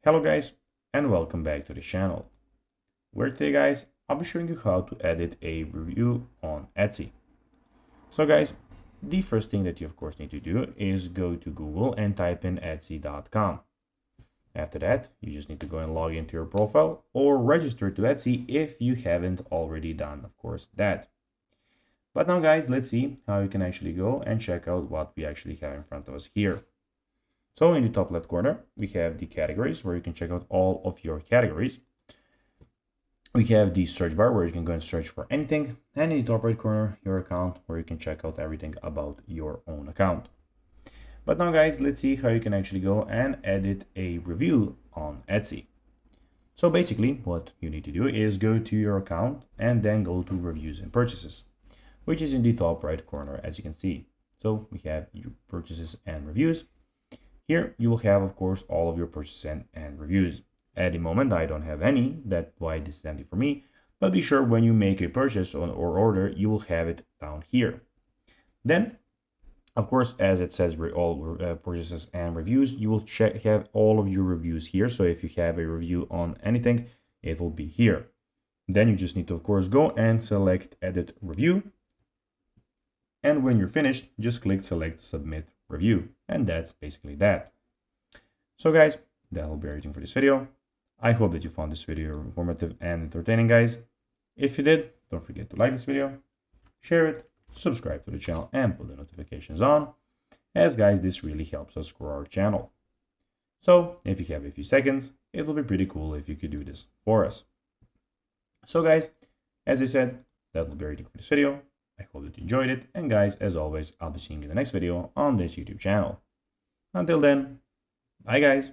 Hello guys, and welcome back to the channel, where today guys, I'll be showing you how to edit a review on Etsy. So guys, the first thing that you of course need to do is go to Google and type in etsy.com. After that, you just need to go and log into your profile or register to Etsy if you haven't already done, of course, that. But now guys, let's see how you can actually go and check out what we actually have in front of us here. So in the top left corner, we have the categories where you can check out all of your categories. We have the search bar where you can go and search for anything. And in the top right corner, your account where you can check out everything about your own account. But now guys, let's see how you can actually go and edit a review on Etsy. So basically what you need to do is go to your account and then go to reviews and purchases, which is in the top right corner as you can see. So we have your purchases and reviews. Here you will have, of course, all of your purchases and reviews. At the moment, I don't have any, that's why this is empty for me. But be sure when you make a purchase or order, you will have it down here. Then, of course, as it says all purchases and reviews, you will have all of your reviews here. So if you have a review on anything, it will be here. Then you just need to, of course, go and select Edit Review. And when you're finished, just click Select Submit Review. And that's basically that. So guys, that'll be everything for this video. I hope that you found this video informative and entertaining, guys. If you did, don't forget to like this video, share it, subscribe to the channel, and put the notifications on, as guys, this really helps us grow our channel. So if you have a few seconds, it'll be pretty cool if you could do this for us. So guys, as I said, that'll be everything for this video. I hope that you enjoyed it, and guys, as always, I'll be seeing you in the next video on this YouTube channel. Until then, bye guys.